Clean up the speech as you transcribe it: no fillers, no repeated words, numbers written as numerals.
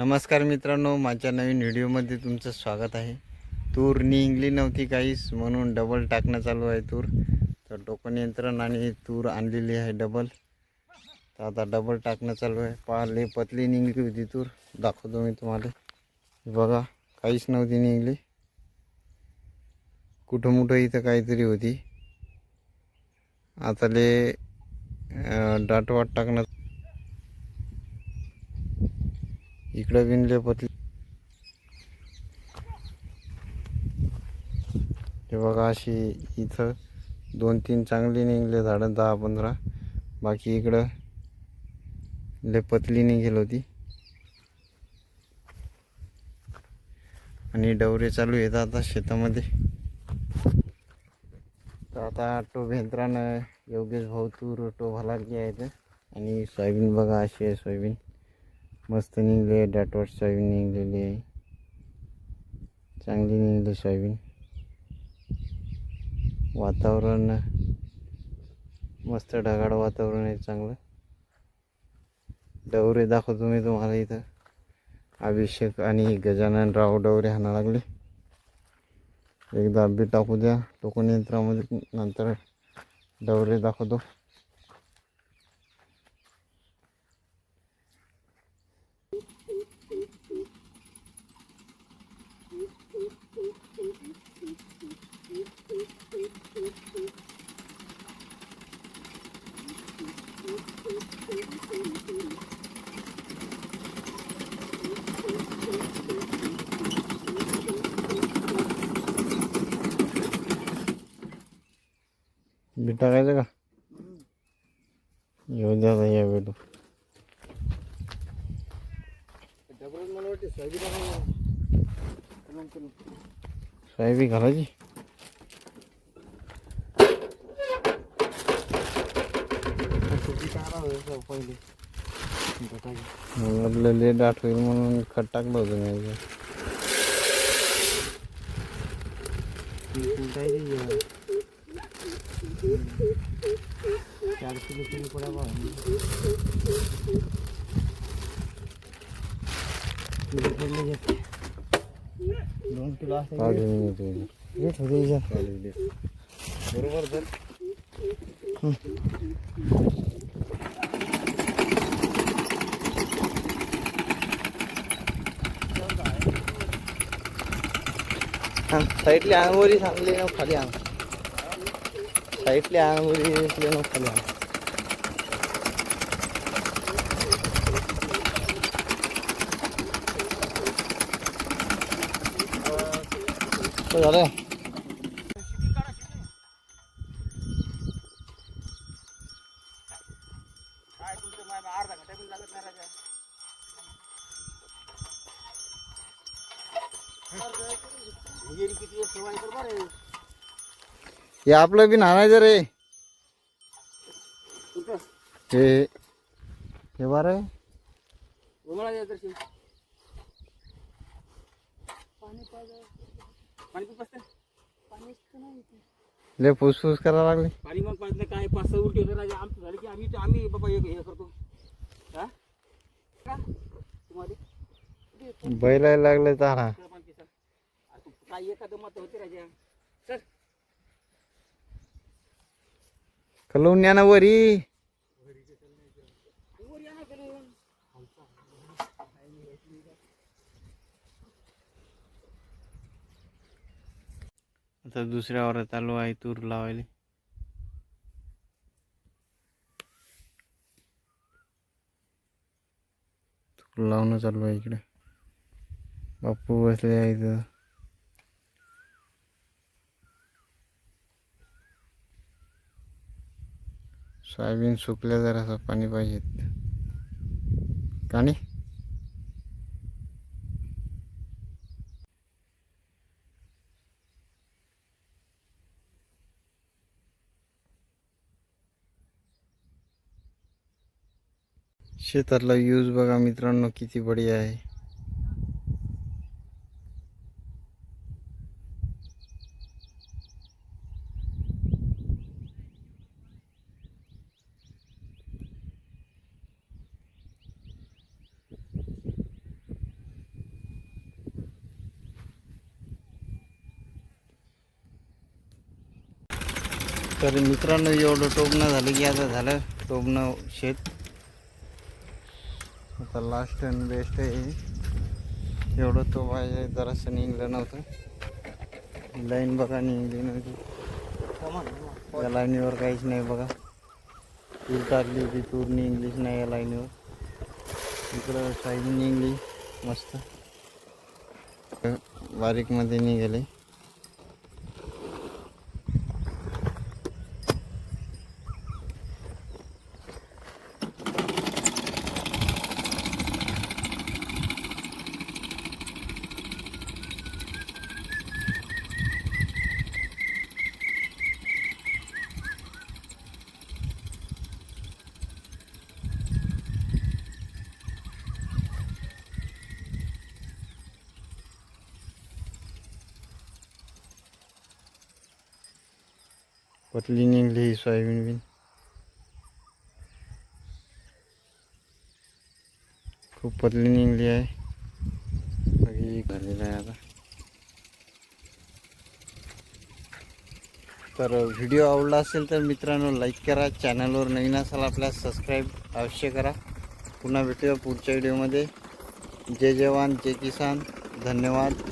नमस्कार मित्रांनो, माझ्या नवीन व्हिडिओमध्ये तुमचं स्वागत आहे. तूर निघली नव्हती काहीच, म्हणून डबल टाकणं चालू आहे तूर. तर टोकन यंत्रण आणि तूर आणलेली आहे डबल. तर आता डबल टाकणं चालू आहे. पाले पतली निघली होती तूर, दाखवतो मी तुम्हाला. बघा, काहीच नव्हती निघली. कुठं मुठं इथं काहीतरी होती. आता ले दाटवाट टाकणं. इकडं बिनले पतली. हे बघा, अशी इथं 2-3 चांगली निघले झाडं, 10-15. बाकी इकडं लय पतली निघेल होती. आणि डवरे चालू येतात आता शेतामध्ये. तर आता टोभेंत्रानं योगेश भाऊ तूर टोभा लागली आहेत. आणि सोयाबीन बघा, अशी आहे सोयाबीन. मस्त निघली आहे, डाटवाट सोयाबीन निघलेली आहे. चांगली निघली सोयाबीन. वातावरण मस्त ढगाळ वातावरण आहे, चांगलं. डवरे दाखवतो मी तुम्हाला. इथं अभिषेक आणि गजानन राव डवरे हाणा लागले. एकदा बी टाकू द्या टोकन यंत्रामध्ये, नंतर डवरे दाखवतो. बी टाकायचं का? येऊ द्या या वेळू. सोयाबीन घालायची. म्हटलं लय दाट होईल म्हणून खत टाकलं होतं मी. दोन किलो बरोबर तर. साईडली आंगोरी सांगली ना, खाली आण. साईडली आंगोरी ना, खाली आण. झालं. हे आपलं बी नाणायचं रे. हे बरं लय फुसफुस करायला लागले. पाणी मग पाहिजे काय 5-6 उलटी होते राजा. आमचं झालं की आम्ही बाबा हे करतो. हा तुम्हाला बैलायला लागले तारा. काय एखादं मत होते राजा. सर कलवून या ना वरी. आता दुसऱ्या वावरात चालू आहे तूर लावायला. तूर लावणं चालू आहे इकडे. बापू बसले आहे इथं. सोयाबीन सुकल्या, जरासं पाणी पाहिजे का नाही. शेतातला यूज बघा मित्रांनो, किती बढिया आहे. तर मित्रांनो एवढं टोबणं झालं की आता झालं टोबणं शेत. आता लास्ट अँड बेस्ट आहे. एवढं तो पाहिजे जरासं निघलं नव्हतं. लाईन बघा निघली नव्हती. या लाईनीवर काहीच नाही बघा. तूर टाकली होती, तूर निघलीच नाही या लाईनीवर. इकडं साईड निघली मस्त बारीकमध्ये निघाले. पतली निघली ही सोयाबीन बिन. खूप पतली निघली आहे. बाकी झालेलं आहे आता. तर व्हिडिओ आवडला असेल तर मित्रांनो लाईक करा. चॅनलवर नवीन असाल आपल्याला सबस्क्राईब अवश्य करा. पुन्हा भेटूया पुढच्या व्हिडिओमध्ये. जय जवान जय किसान. धन्यवाद.